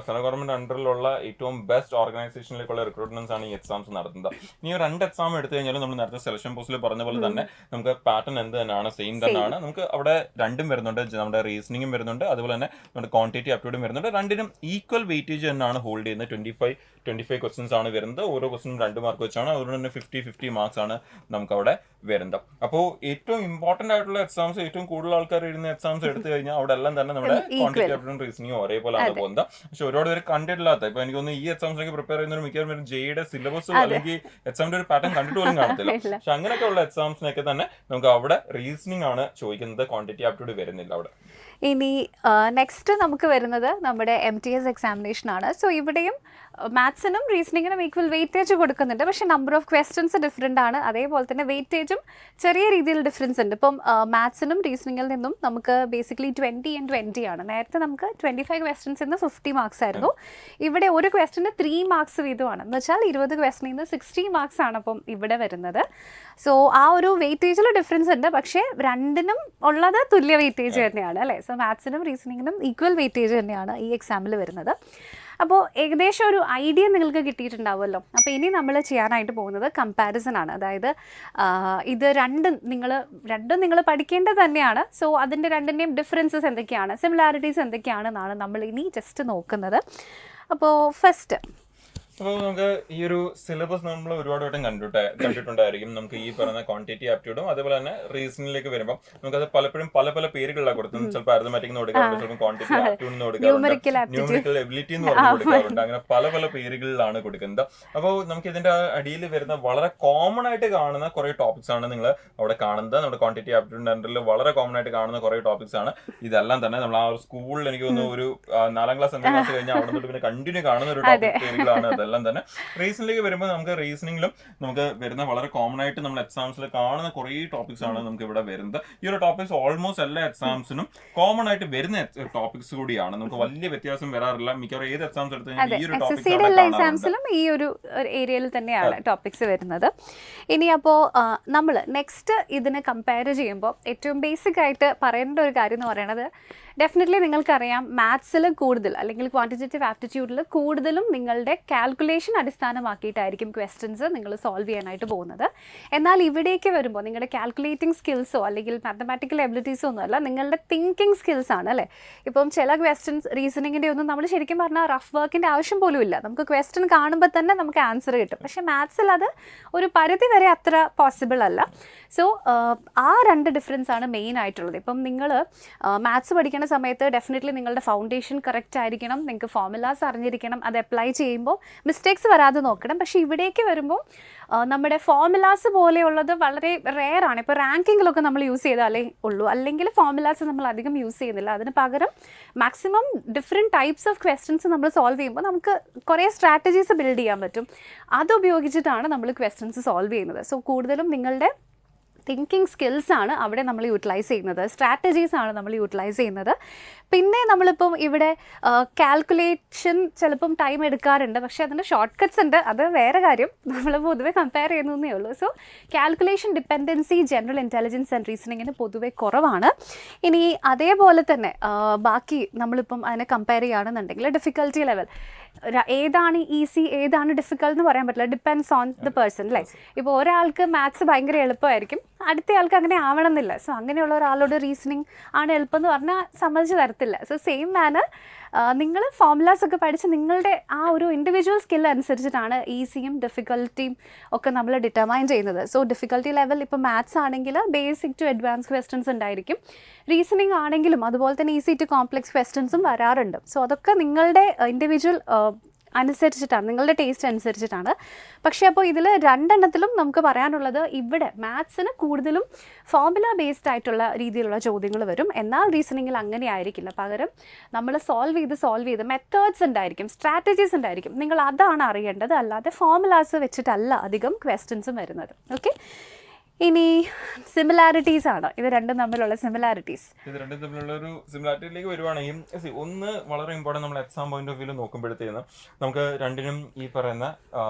സെൻട്രൽ ഗവൺമെന്റ് അണ്ടറിലുള്ള ഏറ്റവും ബെസ്റ്റ് ഓർഗനൈസേഷനിലേക്കുള്ള റിക്രൂട്ട്മെന്റ്സ് ആണ് ഈ എക്സാംസ് നടത്തുന്നത്. ഇനി 2 എക്സാം എടുത്തു കഴിഞ്ഞാലും നമ്മൾ നേരത്തെ സെലക്ഷൻ പോസ്റ്റിൽ പറഞ്ഞ പോലെ തന്നെ നമുക്ക് പാറ്റേൺ എന്ത് തന്നെയാണ്, സെയിം തന്നെയാണ്. നമുക്ക് അവിടെ രണ്ടും വരുന്നുണ്ട്, നമ്മുടെ റീസണിങ്ങും വരുന്നുണ്ട്, അതുപോലെ തന്നെ നമ്മുടെ ക്വാണ്ടിറ്റി ആപ്റ്റിറ്റ്യൂഡും വരുന്നുണ്ട്. രണ്ടിനും ഈക്വൽ വെയിറ്റേജ് തന്നെയാണ് ഹോൾഡ് ചെയ്യുന്നത്. 25 ക്വസ്റ്റ്യൻസ് ആണ് വരുന്നത്. ഓരോ ക്വസ്റ്റിനും 2 മാർക്ക് വെച്ചാണ്. അതുകൊണ്ട് തന്നെ 50 മാർക്സ് ആണ് നമുക്ക് അവിടെ വരുന്നത്. അപ്പോൾ ഏറ്റവും ഇമ്പോർട്ടന്റ് ആയിട്ടുള്ള എക്സാംസ്, ഏറ്റവും കൂടുതൽ ആൾക്കാർ എഴുതുന്ന എക്സാംസ് എടുത്തു കഴിഞ്ഞാൽ അവിടെ എല്ലാം തന്നെ നമ്മുടെ ക്വാണ്ടിറ്റി ആപ്റ്റിറ്റ്യൂഡും റീസണിങ്ങും ഒരേപോലെയാണ് പോകുന്നത്. പക്ഷെ ഒരുപാട് പേര് കണ്ടിട്ടില്ലാത്ത, ഇപ്പൊ എനിക്ക് തോന്നുന്നു ഈ എക്സാംസിലേക്ക് പ്രിപ്പയർ ചെയ്യുന്ന മിക്കവാറും ജെയുടെ സിലബസ് അല്ലെങ്കിൽ എക്സാമിന്റെ ഒരു പാറ്റേൺ കണ്ടിട്ട് പോലും കാണത്തില്ല. പക്ഷെ അങ്ങനെയൊക്കെയുള്ള എക്സാംസിനൊക്കെ തന്നെ നമുക്ക് അവിടെ റീസണിങ് ആണ് ചോദിക്കുന്നത്, ക്വാണ്ടിറ്റി ആപ്റ്റിറ്റ്യൂഡ് വരുന്നില്ല അവിടെ. ഇനി നെക്സ്റ്റ് നമുക്ക് വരുന്നത് നമ്മുടെ MTS എക്സാമിനേഷൻ ആണ്. സോ ഇവിടെയും മാത്സിനും റീസണിങ്ങിനും ഈക്വൽ വെയിറ്റേജ് കൊടുക്കുന്നുണ്ട്. പക്ഷേ നമ്പർ ഓഫ് ക്വസ്റ്റ്യൻസ് ഡിഫറെൻ്റ് ആണ്. അതേപോലെ തന്നെ വെയിറ്റേജും ചെറിയ രീതിയിൽ ഡിഫറൻസ് ഉണ്ട്. ഇപ്പം മാത്സിനും റീസണിങ്ങിൽ നിന്നും നമുക്ക് ബേസിക്കലി 20 and 20 ആണ്. നേരത്തെ നമുക്ക് 25 ക്വസ്റ്റ്യൻസിൽ നിന്ന് 50 മാർക്സ് ആയിരുന്നു. ഇവിടെ ഒരു ക്വസ്റ്റ്യന് 3 മാർക്സ് വീതമാണ്. എന്ന് വെച്ചാൽ 20 ക്വസ്റ്റ്യനിൽ നിന്ന് 60 മാർക്സ് ആണ് അപ്പം ഇവിടെ വരുന്നത്. സോ ആ ഒരു വെയിറ്റേജിൽ ഡിഫറൻസ് ഉണ്ട്. പക്ഷേ രണ്ടിനും ഉള്ളത് തുല്യ വെയിറ്റേജ് തന്നെയാണ് അല്ലേ. സോ മാത്സിനും റീസണിങ്ങിനും ഈക്വൽ വെയിറ്റേജ് തന്നെയാണ് ഈ എക്സാമിൽ വരുന്നത്. അപ്പോൾ ഏകദേശം ഒരു ഐഡിയ നിങ്ങൾക്ക് കിട്ടിയിട്ടുണ്ടാവുമല്ലോ. അപ്പോൾ ഇനി നമ്മൾ ചെയ്യാനായിട്ട് പോകുന്നത് കമ്പാരിസൺ ആണ്. അതായത് ഇത് രണ്ടും നിങ്ങൾ പഠിക്കേണ്ടത് തന്നെയാണ്. സോ അതിൻ്റെ രണ്ടിൻ്റെയും ഡിഫറൻസസ് എന്തൊക്കെയാണ്, സിമിലാരിറ്റീസ് എന്തൊക്കെയാണെന്നാണ് നമ്മൾ ഇനി ജസ്റ്റ് നോക്കുന്നത്. അപ്പോൾ ഫസ്റ്റ്, അപ്പോൾ നമുക്ക് ഈ ഒരു സിലബസ് നമ്മൾ ഒരുപാട് വട്ടം കണ്ടിട്ടുണ്ടായിരിക്കും. നമുക്ക് ഈ പറയുന്ന ക്വാണ്ടിറ്റി ആപ്റ്റിറ്റ്യൂഡും അതുപോലെ തന്നെ റീസണിങ്ങിലേക്ക് വരുമ്പോൾ നമുക്കത് പലപ്പോഴും പല പേരുകളിലാണ് കൊടുക്കുന്നത്. ചിലപ്പോൾ അരിത്മെറ്റിക് എന്ന് കൊടുക്കാറുണ്ട്, ചിലപ്പോൾ ക്വാണ്ടിറ്റി ആപ്റ്റിറ്റ്യൂഡ് എന്ന് കൊടുക്കാറുണ്ട്, ന്യൂമറിക്കൽ എബിലിറ്റി എന്ന് പറഞ്ഞു കൊടുക്കാറുണ്ട്. അങ്ങനെ പല പേരുകളിലാണ് കൊടുക്കുന്നത്. അപ്പോൾ നമുക്ക് ഇതിന്റെ അടിയിൽ വരുന്ന വളരെ കോമൺ ആയിട്ട് കാണുന്ന കുറെ ടോപ്പിക്സ് ആണ് നിങ്ങൾ അവിടെ കാണുന്നത്. നമ്മുടെ ക്വാണ്ടിറ്റി ആപ്റ്റിറ്റ്യൂഡിന്റെ അണ്ടറിൽ വളരെ കോമൺ ആയിട്ട് കാണുന്ന കുറെ ടോപ്പിക്സ് ആണ് ഇതെല്ലാം തന്നെ. നമ്മൾ ആ സ്കൂളിൽ എനിക്ക് തോന്നുന്നു ഒരു 4ാം ക്ലാസ് 5ാം ക്ലാസ് കഴിഞ്ഞാൽ അവിടെ തൊട്ട് പിന്നെ കണ്ടിന്യൂ കാണുന്ന ഒരു ടോപ്പിക് പേരുകളാണ് അതെല്ലാം തന്നെ. റീസണിലേക്ക് വരുമ്പോൾ നമുക്ക് റീസണിങ്ങിലും നമുക്ക് വരുന്ന വളരെ കോമൺ ആയിട്ട് നമ്മൾ എക്സാംസിൽ കാണുന്ന കുറേ ടോപ്പിക്സ് ആണ് നമുക്ക് ഇവിടെ വരുന്നത്. ഈ ഒരു ടോപ്പിക്സ് ഓൾമോസ്റ്റ് എല്ലാ എക്സാംസിനും കോമൺ ആയിട്ട് വരുന്ന ടോപ്പിക്സ് കൂടിയാണ്. നമുക്ക് വലിയ വ്യത്യാസം വരാറില്ല. മിക്കവാറും ഏത് എക്സാംസ് എടുത്തു കഴിഞ്ഞാൽ ഈ ഒരു എക്സാംസിലും ഈ ഒരു ഏരിയയിൽ തന്നെയാണ് ടോപ്പിക്സ് വരുന്നത്. ഇനി അപ്പോൾ നമ്മൾ നെക്സ്റ്റ് ഇതിനെ കമ്പയർ ചെയ്യുമ്പോൾ ഏറ്റവും ബേസിക് ആയിട്ട് പറയേണ്ട ഒരു കാര്യം എന്ന് പറയുന്നത്, ഡെഫിനറ്റ്ലി നിങ്ങൾക്കറിയാം മാത്സിൽ കൂടുതൽ അല്ലെങ്കിൽ ക്വാണ്ടിറ്റേറ്റീവ് ആപ്റ്റിറ്റ്യൂഡിൽ കൂടുതലും നിങ്ങളുടെ കാൽക്കുലേഷൻ അടിസ്ഥാനമാക്കിയിട്ടായിരിക്കും ക്വസ്റ്റ്യൻസ് നിങ്ങൾ സോൾവ് ചെയ്യാനായിട്ട് പോകുന്നത്. എന്നാൽ ഇവിടേക്ക് വരുമ്പോൾ നിങ്ങളുടെ കാൽക്കുലേറ്റിംഗ് സ്കിൽസോ അല്ലെങ്കിൽ മാത്തമാറ്റിക്കൽ എബിലിറ്റീസോ ഒന്നുമല്ല, നിങ്ങളുടെ തിങ്കിങ് സ്കിൽസ് ആണ് അല്ലേ. ഇപ്പം ചില ക്വസ്റ്റ്യൻസ് റീസണിങ്ങിൻ്റെ ഒന്നും നമ്മൾ ശരിക്കും പറഞ്ഞാൽ റഫ് വർക്കിൻ്റെ ആവശ്യം പോലും ഇല്ല. നമുക്ക് ക്വസ്റ്റ്യൻ കാണുമ്പോൾ തന്നെ നമുക്ക് ആൻസർ കിട്ടും. പക്ഷേ മാത്സിൽ അത് ഒരു പരിധി വരെ അത്ര പോസിബിൾ അല്ല. സോ ആ 2 ഡിഫറൻസ് ആണ് മെയിൻ ആയിട്ടുള്ളത്. ഇപ്പം നിങ്ങൾ മാത്സ് പഠിക്കുന്ന സമയത്ത് ഡെഫിനറ്റ്ലി നിങ്ങളുടെ ഫൗണ്ടേഷൻ കറക്റ്റ് ആയിരിക്കണം, നിങ്ങൾക്ക് ഫോർമുലാസ് അറിഞ്ഞിരിക്കണം, അത് അപ്ലൈ ചെയ്യുമ്പോൾ മിസ്റ്റേക്സ് വരാതെ നോക്കണം. പക്ഷേ ഇവിടേക്ക് വരുമ്പോൾ നമ്മുടെ ഫോർമുലാസ് പോലെയുള്ളത് വളരെ റെയർ ആണ്. ഇപ്പോൾ റാങ്കിങ്ങിലൊക്കെ നമ്മൾ യൂസ് ചെയ്താലേ ഉള്ളൂ, അല്ലെങ്കിൽ ഫോർമുലാസ് നമ്മൾ അധികം യൂസ് ചെയ്യുന്നില്ല. അതിന് പകരം maximum different types of questions നമ്മൾ സോൾവ് ചെയ്യുമ്പോൾ നമുക്ക് കുറേ സ്ട്രാറ്റജീസ് ബിൽഡ് ചെയ്യാൻ പറ്റും. അത് ഉപയോഗിച്ചിട്ടാണ് നമ്മൾ ക്വസ്റ്റ്യൻസ് സോൾവ് ചെയ്യുന്നത്. സോ കൂടുതലും നിങ്ങളുടെ തിങ്കിങ് സ്കിൽസ് ആണ് അവിടെ നമ്മൾ യൂട്ടിലൈസ് ചെയ്യുന്നത്, സ്ട്രാറ്റജീസ് ആണ് നമ്മൾ യൂട്ടിലൈസ് ചെയ്യുന്നത്. പിന്നെ നമ്മളിപ്പം ഇവിടെ കാൽക്കുലേഷൻ ചിലപ്പം ടൈം എടുക്കാറുണ്ട്, പക്ഷേ അതിൻ്റെ ഷോർട്ട് കട്ട്സ് ഉണ്ട്, അത് വേറെ കാര്യം. നമ്മൾ പൊതുവെ കമ്പയർ ചെയ്യുന്നതേ ഉള്ളൂ. So calculation dependency general intelligence and റീസണിങ്ങിന് പൊതുവെ കുറവാണ്. ഇനി അതേപോലെ തന്നെ ബാക്കി നമ്മളിപ്പം അതിനെ കമ്പയർ ചെയ്യുകയാണെന്നുണ്ടെങ്കിൽ ഡിഫിക്കൽറ്റി ലെവൽ ഏതാണ് ഈസി ഏതാണ് ഡിഫിക്കൽട്ട് എന്ന് പറയാൻ പറ്റില്ല. ഡിപ്പെൻഡ്സ് ഓൺ ദ പേഴ്സൺ അല്ലേ. ഇപ്പോൾ ഒരാൾക്ക് മാത്സ് ഭയങ്കര എളുപ്പമായിരിക്കും, അടുത്ത ആൾക്ക് അങ്ങനെ ആവണമെന്നില്ല. സോ അങ്ങനെയുള്ള ഒരാളോട് റീസണിങ് ആണ് എളുപ്പം എന്ന് പറഞ്ഞാൽ സമ്മതിച്ച് തരത്തില്ല. സോ സെയിം മാനർ നിങ്ങൾ ഫോർമുലാസ് ഒക്കെ പഠിച്ച് നിങ്ങളുടെ ആ ഒരു ഇൻഡിവിജ്വൽ സ്കിൽ അനുസരിച്ചിട്ടാണ് ഈസിയും ഡിഫിക്കൽറ്റിയും ഒക്കെ നമ്മൾ ഡിറ്റർമൈൻ ചെയ്യുന്നത്. സോ ഡിഫിക്കൽറ്റി ലെവൽ ഇപ്പോൾ മാത്സ് ആണെങ്കിൽ ബേസിക് ടു അഡ്വാൻസ് ക്വസ്റ്റ്യൻസ് ഉണ്ടായിരിക്കും. റീസണിങ് ആണെങ്കിലും അതുപോലെ തന്നെ ഈസി ടു കോംപ്ലക്സ് ക്വസ്റ്റ്യൻസും വരാറുണ്ട്. സോ അതൊക്കെ നിങ്ങളുടെ ഇൻഡിവിജ്വൽ അനുസരിച്ചിട്ടാണ്, നിങ്ങളുടെ ടേസ്റ്റ് അനുസരിച്ചിട്ടാണ്. പക്ഷേ അപ്പോൾ ഇതിൽ രണ്ടെണ്ണത്തിലും നമുക്ക് പറയാനുള്ളത് ഇവിടെ മാത്സിന് കൂടുതലും ഫോർമുല ബേസ്ഡ് ആയിട്ടുള്ള രീതിയിലുള്ള ചോദ്യങ്ങൾ വരും. എന്നാൽ റീസണിങ്ങിൽ അങ്ങനെ ആയിരിക്കില്ല. പകരം നമ്മൾ സോൾവ് ചെയ്ത് മെത്തേഡ്സ് ഉണ്ടായിരിക്കും, സ്ട്രാറ്റജീസ് ഉണ്ടായിരിക്കും. നിങ്ങൾ അതാണ് അറിയേണ്ടത്, അല്ലാതെ ഫോർമുലാസ് വെച്ചിട്ടല്ല അധികം ക്വസ്റ്റ്യൻസും വരുന്നത്. ഓക്കെ, ഇനി സിമിലാരിറ്റീസ് ആണ് ഇത് രണ്ടും തമ്മിലുള്ള സിമിലാരിറ്റീസ്. ഇത് രണ്ടും തമ്മിലുള്ള ഒരു സിമിലാരിറ്റിയിലേക്ക് വരുവാണെങ്കിൽ ഒന്ന് വളരെ ഇമ്പോർട്ടൻറ്റ്, നമ്മൾ എക്സാം പോയിന്റ് ഓഫ് വ്യൂ നോക്കുമ്പോഴത്തേന്ന് നമുക്ക് രണ്ടിനും ഈ പറയുന്ന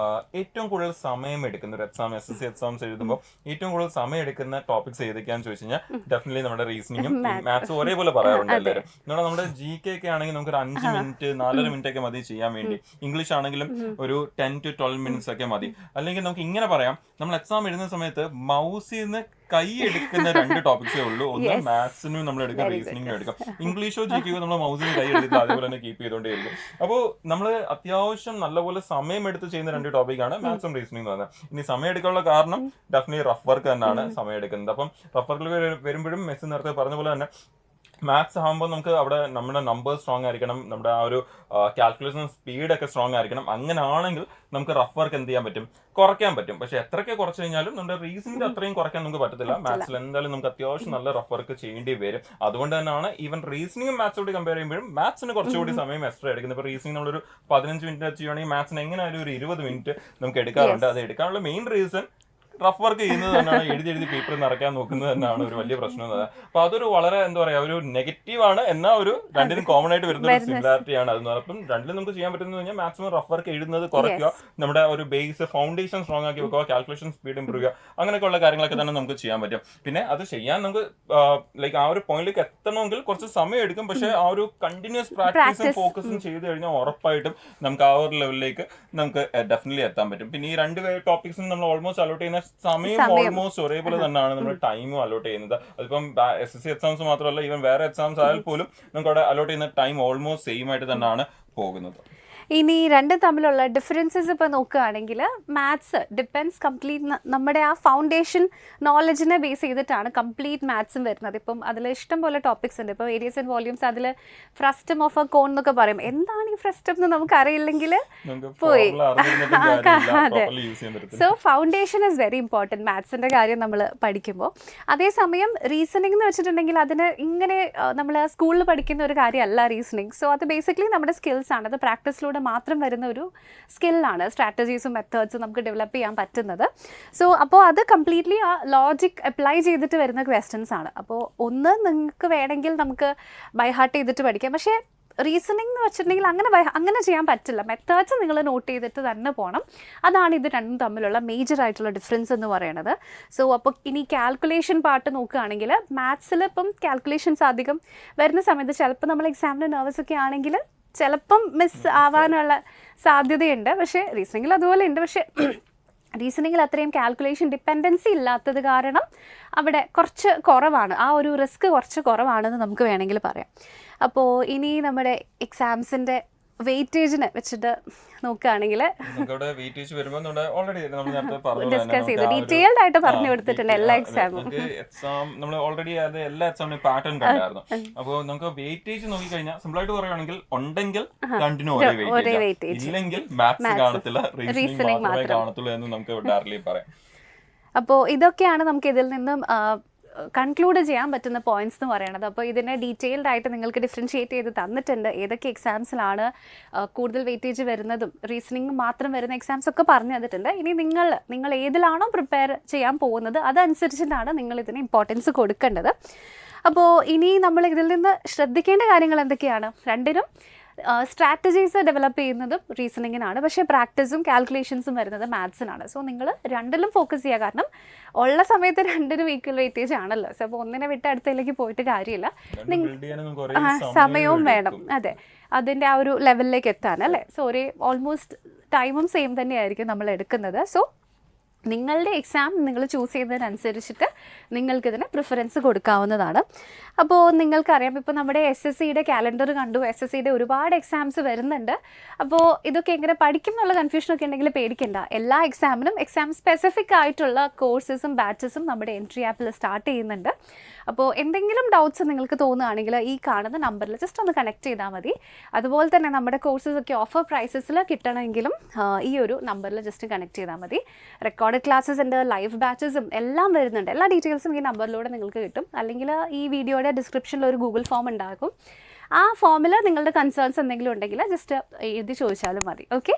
ഏറ്റവും കൂടുതൽ സമയം എടുക്കുന്ന ഒരു എക്സാം, SSC എക്സാംസ് എഴുതുമ്പോൾ ഏറ്റവും കൂടുതൽ സമയം എടുക്കുന്ന ടോപ്പിക്സ് ഏതൊക്കെയാണെന്ന് ചോദിച്ചു കഴിഞ്ഞാൽ ഡെഫിനറ്റ്ലി നമ്മുടെ റീസണിങ്ങും മാത്സും ഒരേപോലെ പറയാറുണ്ട് എല്ലാവരും. നമ്മുടെ GK ഒക്കെ ആണെങ്കിൽ നമുക്ക് ഒരു 5 മിനിറ്റ് 4.5 മിനിറ്റ് ഒക്കെ മതി ചെയ്യാൻ വേണ്ടി. ഇംഗ്ലീഷ് ആണെങ്കിലും ഒരു 10 to 12 മിനിറ്റ്സ് ഒക്കെ മതി. അല്ലെങ്കിൽ നമുക്ക് ഇങ്ങനെ പറയാം, നമ്മൾ എക്സാം എഴുതുന്ന സമയത്ത് മൗസിൽ നിന്ന് കൈ എടുക്കുന്ന 2 ടോപ്പിക്സേ ഉള്ളൂ. ഒന്ന് മാത്സിനും നമ്മൾ എടുക്കാം, റീസണിങ്ങിനും എടുക്കാം. ഇംഗ്ലീഷോ GKയോ നമ്മൾ മൗസിന് കൈ എടുക്കുക, അതേപോലെ തന്നെ കീപ്പ് ചെയ്തുകൊണ്ടേയിരിക്കും. അപ്പോൾ നമ്മൾ അത്യാവശ്യം നല്ലപോലെ സമയം എടുത്ത് ചെയ്യുന്ന 2 ടോപ്പിക്കാണ് മാത്സും റീസണിംഗ് എന്ന് പറയുന്നത്. ഇനി സമയം എടുക്കാനുള്ള കാരണം ഡെഫിനറ്റ്ലി റഫ് വർക്ക് തന്നെയാണ് സമയം എടുക്കുന്നത്. അപ്പം റഫ് വർക്കിൽ വരുമ്പോഴും മെസ്സി നേരത്തെ പറഞ്ഞ പോലെ തന്നെ മാത്സ് ആകുമ്പോൾ നമുക്ക് അവിടെ നമ്മുടെ നമ്പേഴ്സ് സ്ട്രോങ് ആയിരിക്കണം, നമ്മുടെ ആ ഒരു കാൽക്കുലേഷൻ സ്പീഡൊക്കെ സ്ട്രോങ് ആയിരിക്കണം. അങ്ങനെയാണെങ്കിൽ നമുക്ക് റഫ് വർക്ക് എന്ത് ചെയ്യാൻ പറ്റും, കുറയ്ക്കാൻ പറ്റും. പക്ഷെ എത്രയൊക്കെ കുറച്ച് കഴിഞ്ഞാലും നമ്മുടെ റീസണിംഗ് അത്രയും കുറയ്ക്കാൻ നമുക്ക് പറ്റത്തില്ല. മാത്സിൽ എന്തായാലും നമുക്ക് അത്യാവശ്യം നല്ല റഫ് വർക്ക് ചെയ്യേണ്ടി വരും. അതുകൊണ്ട് തന്നെയാണ് ഈവൻ റീസണിംഗും മാത്സോട് കമ്പയർ ചെയ്യുമ്പോഴും മാത്സിന് കുറച്ചുകൂടി സമയം എക്സ്ട്രാ എടുക്കുന്നത്. ഇപ്പോൾ റീസണിംഗ് നമ്മളൊരു 15 മിനിറ്റ് ചെയ്യുകയാണെങ്കിൽ മാത്സിന് എങ്ങനെയായാലും ഒരു 20 മിനിറ്റ് നമുക്ക് എടുക്കാറുണ്ട്. അത് എടുക്കാനുള്ള മെയിൻ റീസൺ റഫ് വർക്ക് ചെയ്യുന്നത് തന്നെയാണ്, എഴുതി പേപ്പർ നിറയ്ക്കാൻ നോക്കുന്നത് തന്നെയാണ് ഒരു വലിയ പ്രശ്നം. അപ്പൊ അതൊരു വളരെ എന്താ പറയാ ഒരു നെഗറ്റീവാണ്, എന്നാൽ ഒരു രണ്ടിനും കോമൺ ആയിട്ട് വരുന്ന ഒരു സിമിലാരിറ്റിയാണ് അത്. അപ്പം രണ്ടിലും നമുക്ക് ചെയ്യാൻ പറ്റുന്നത് കഴിഞ്ഞാൽ മാക്സിമം റഫ് വർക്ക് എഴുതുന്നത് കുറയ്ക്കുക, നമ്മുടെ ഒരു ബേസ് ഫൗണ്ടേഷൻ സ്ട്രോങ് ആക്കി വെക്കുക, കാൽക്കുലേഷൻ സ്പീഡ് ഇംപ്രൂവ് ചെയ്യുക, അങ്ങനെയൊക്കെയുള്ള കാര്യങ്ങളൊക്കെ തന്നെ നമുക്ക് ചെയ്യാൻ പറ്റും. പിന്നെ അത് ചെയ്യാൻ നമുക്ക് ലൈക്ക് ആ ഒരു പോയിന്റിലേക്ക് എത്തണമെങ്കിൽ കുറച്ച് സമയം എടുക്കും. പക്ഷെ ആ ഒരു കണ്ടിന്യൂസ് പ്രാക്ടീസും ഫോക്കസും ചെയ്ത് കഴിഞ്ഞാൽ ഉറപ്പായിട്ടും നമുക്ക് ആ ഒരു ലെവലിലേക്ക് നമുക്ക് ഡെഫിനറ്റ്ലി എത്താൻ പറ്റും. പിന്നെ ഈ 2 ടോപ്പിക്സും നമ്മൾ ഓൾമോസ്റ്റ് അലോട്ട് ചെയ്യുന്ന സമയം ഓൾമോസ്റ്റ് ഒരേപോലെ തന്നെയാണ് നമ്മൾ ടൈമും അലോട്ട് ചെയ്യുന്നത്. അതിപ്പം SSC എക്സാംസ് മാത്രമല്ല, ഈവൻ വേറെ എക്സാംസ് ആയാൽ പോലും നമുക്ക് അവിടെ അലോട്ട് ചെയ്യുന്ന ടൈം ഓൾമോസ്റ്റ് സെയിം ആയിട്ട് തന്നെയാണ് പോകുന്നത്. ഇനി രണ്ടും തമ്മിലുള്ള ഡിഫറൻസസ് ഇപ്പോൾ നോക്കുകയാണെങ്കിൽ മാത്സ് ഡിപ്പെൻഡ്സ് കംപ്ലീറ്റ് നമ്മുടെ ആ ഫൗണ്ടേഷൻ നോളജിനെ ബേസ് ചെയ്തിട്ടാണ് കംപ്ലീറ്റ് മാത്സും വരുന്നത്. ഇപ്പം അതിൽ ഇഷ്ടം പോലെ ടോപ്പിക്സ് ഉണ്ട്. ഇപ്പോൾ ഏരിയസ് ആൻഡ് വോള്യൂംസ്, അതിൽ ഫ്രസ്റ്റം ഓഫ് എ കോൺ എന്നൊക്കെ പറയും. എന്താണ് ഈ ഫ്രസ്റ്റം എന്ന് നമുക്ക് അറിയില്ലെങ്കിൽ പോയി. അതെ, so foundation is very important മാത്സിൻ്റെ കാര്യം നമ്മൾ പഠിക്കുമ്പോൾ. അതേസമയം റീസണിംഗ് എന്ന് വെച്ചിട്ടുണ്ടെങ്കിൽ അതിന് ഇങ്ങനെ നമ്മൾ സ്കൂളിൽ പഠിക്കുന്ന ഒരു കാര്യമല്ല റീസണിങ്. സോ അത് ബേസിക്കലി നമ്മുടെ സ്കിൽസ് ആണ്. അത് പ്രാക്ടീസിലൂടെ മാത്രം വരുന്ന ഒരു സ്കില്ലാണ്. സ്ട്രാറ്റജീസും മെത്തേഡ്സും നമുക്ക് ഡെവലപ്പ് ചെയ്യാൻ പറ്റുന്നത്. സോ അപ്പോൾ അത് കംപ്ലീറ്റ്ലി ആ ലോജിക് അപ്ലൈ ചെയ്തിട്ട് വരുന്ന ക്വസ്റ്റ്യൻസ് ആണ്. അപ്പോൾ ഒന്ന് നിങ്ങൾക്ക് വേണമെങ്കിൽ നമുക്ക് ബൈ ഹാർട്ട് ചെയ്തിട്ട് പഠിക്കാം. പക്ഷേ റീസണിംഗ് എന്ന് വെച്ചിട്ടുണ്ടെങ്കിൽ അങ്ങനെ ചെയ്യാൻ പറ്റില്ല. മെത്തേഡ്സ് നിങ്ങൾ നോട്ട് ചെയ്തിട്ട് തന്നെ പോകണം. അതാണ് ഇത് രണ്ടും തമ്മിലുള്ള മേജർ ആയിട്ടുള്ള ഡിഫറൻസ് എന്ന് പറയുന്നത്. സോ അപ്പോൾ ഇനി കാൽക്കുലേഷൻ പാർട്ട് നോക്കുകയാണെങ്കിൽ മാത്സിൽ ഇപ്പം കാൽക്കുലേഷൻസ് അധികം വരുന്ന സമയത്ത് ചിലപ്പോൾ നമ്മൾ എക്സാമിന് നെർവസ് ഒക്കെ ആണെങ്കിൽ ചിലപ്പം മിസ് ആവാനുള്ള സാധ്യതയുണ്ട്. പക്ഷേ റീസണിങ്ങിൽ അതുപോലെ ഉണ്ട്. പക്ഷേ റീസണിങ്ങിൽ അത്രയും കാൽക്കുലേഷൻ ഡിപ്പെൻഡൻസി ഇല്ലാത്തത് കാരണം അവിടെ കുറച്ച് കുറവാണ്, ആ ഒരു റിസ്ക് കുറച്ച് കുറവാണെന്ന് നമുക്ക് വേണമെങ്കിൽ പറയാം. അപ്പോൾ ഇനി നമ്മുടെ എക്സാംസിൻ്റെ വെയിറ്റേജിനെ വെച്ചിട്ട് നോക്കുകയാണെങ്കിൽ ഡിസ്കസ് ചെയ്തു, ഡീറ്റെയിൽഡ് ആയിട്ട് പറഞ്ഞു കൊടുത്തിട്ടുണ്ട് എല്ലാ എക്സാമും. നമ്മൾ ഓൾറെഡി അത് എല്ലാ എക്സാമിനും പാറ്റേൺ കണ്ടായിരുന്നു. അപ്പോൾ നമുക്ക് വെയിറ്റേജ് നോക്കി കഴിഞ്ഞാൽ സിമ്പിൾ ആയിട്ട് പറയുകയാണെങ്കിൽ ഉണ്ടെങ്കിൽ രണ്ടിനും ഒരേ വെയിറ്റേജ്, ഇല്ലെങ്കിൽ മാത്സ് കാണത്തില്ല, റീസണിംഗ് മാത്രമേ കാണത്തുള്ളൂ എന്ന് നമുക്ക് ഡയറക്റ്റ്ലി പറയാം. അപ്പോൾ ഇതൊക്കെയാണ് നമുക്ക് ഇതിൽ നിന്നും കൺക്ലൂഡ് ചെയ്യാൻ പറ്റുന്ന പോയിന്റ്സ് എന്ന് പറയുന്നത്. അപ്പോൾ ഇതിനെ ഡീറ്റെയിൽഡ് ആയിട്ട് നിങ്ങൾക്ക് ഡിഫറൻഷിയേറ്റ് ചെയ്ത് തന്നിട്ടുണ്ട്. ഏതൊക്കെ എക്സാംസിലാണ് കൂടുതൽ വെയിറ്റേജ് വരുന്നതും റീസണിംഗ് മാത്രം വരുന്ന എക്സാംസ് ഒക്കെ പറഞ്ഞു തന്നിട്ടുണ്ട്. ഇനി നിങ്ങൾ ഏതിലാണോ പ്രിപ്പയർ ചെയ്യാൻ പോകുന്നത് അതനുസരിച്ചിട്ടാണ് നിങ്ങൾ ഇതിന് ഇമ്പോർട്ടൻസ് കൊടുക്കേണ്ടത്. അപ്പോൾ ഇനി നമ്മൾ ഇതിൽ നിന്ന് ശ്രദ്ധിക്കേണ്ട കാര്യങ്ങൾ എന്തൊക്കെയാണ്? രണ്ടിനും സ്ട്രാറ്റജീസ് ഡെവലപ്പ് ചെയ്യുന്നതും റീസണിങ്ങിനാണ്, പക്ഷേ പ്രാക്ടീസും കാൽക്കുലേഷൻസും വരുന്നത് മാത്സിനാണ്. സോ നിങ്ങൾ രണ്ടിലും ഫോക്കസ് ചെയ്യുക. കാരണം ഉള്ള സമയത്ത് രണ്ടിനും ഈക്വൽ വെയിറ്റേജ് ആണല്ലോ. സോ അപ്പോൾ ഒന്നിനെ വിട്ട് അടുത്തതിലേക്ക് പോയിട്ട് കാര്യമില്ല, സമയവും വേണം. അതെ, അതിൻ്റെ ആ ഒരു ലെവലിലേക്ക് എത്താൻ അല്ലേ. സോ ഓൾമോസ്റ്റ് ടൈമും സെയിം തന്നെയായിരിക്കും നമ്മൾ എടുക്കുന്നത്. സോ നിങ്ങളുടെ എക്സാം നിങ്ങൾ ചൂസ് ചെയ്യുന്നതിനനുസരിച്ചിട്ട് നിങ്ങൾക്കിതിന് പ്രിഫറൻസ് കൊടുക്കാവുന്നതാണ്. അപ്പോൾ നിങ്ങൾക്കറിയാം, ഇപ്പോൾ നമ്മുടെ SSCയുടെ കാലണ്ടർ കണ്ടു, SSCയുടെ ഒരുപാട് എക്സാംസ് വരുന്നുണ്ട്. അപ്പോൾ ഇതൊക്കെ എങ്ങനെ പഠിക്കും എന്നുള്ള കൺഫ്യൂഷനൊക്കെ ഉണ്ടെങ്കിൽ പേടിക്കണ്ട. എല്ലാ എക്സാമിനും എക്സാം സ്പെസിഫിക് ആയിട്ടുള്ള കോഴ്സസും ബാച്ചസും നമ്മുടെ എൻട്രി ആപ്പിൽ സ്റ്റാർട്ട് ചെയ്യുന്നുണ്ട്. അപ്പോൾ എന്തെങ്കിലും ഡൗട്ട്സ് നിങ്ങൾക്ക് തോന്നുകയാണെങ്കിൽ ഈ കാണുന്ന നമ്പറിൽ ജസ്റ്റ് ഒന്ന് കണക്ട് ചെയ്താൽ മതി. അതുപോലെ തന്നെ നമ്മുടെ കോഴ്സസ് ഒക്കെ ഓഫർ പ്രൈസസിൽ കിട്ടണമെങ്കിലും ഈ ഒരു നമ്പറിൽ ജസ്റ്റ് കണക്ട് ചെയ്താൽ മതി. റെക്കോർഡഡ് ക്ലാസ്സസ് ഉണ്ട്, ലൈവ് ബാച്ചസും എല്ലാം വരുന്നുണ്ട്. എല്ലാ ഡീറ്റെയിൽസും ഈ നമ്പറിലൂടെ നിങ്ങൾക്ക് കിട്ടും. അല്ലെങ്കിൽ ഈ വീഡിയോയുടെ ഡിസ്ക്രിപ്ഷനിൽ ഒരു ഗൂഗിൾ ഫോം ഉണ്ടാകും. ആ ഫോമിൽ നിങ്ങളുടെ കൺസേൺസ് എന്തെങ്കിലും ഉണ്ടെങ്കിൽ ജസ്റ്റ് എഴുതി ചോദിച്ചാലും മതി. ഓക്കെ,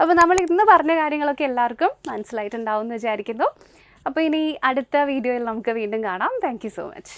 അപ്പോൾ നമ്മൾ ഇന്ന് പറഞ്ഞ കാര്യങ്ങളൊക്കെ എല്ലാവർക്കും മനസ്സിലായിട്ടുണ്ടാവും എന്ന് വിചാരിക്കുന്നു. അപ്പോൾ ഇനി അടുത്ത വീഡിയോയിൽ നമുക്ക് വീണ്ടും കാണാം. Thank you so much.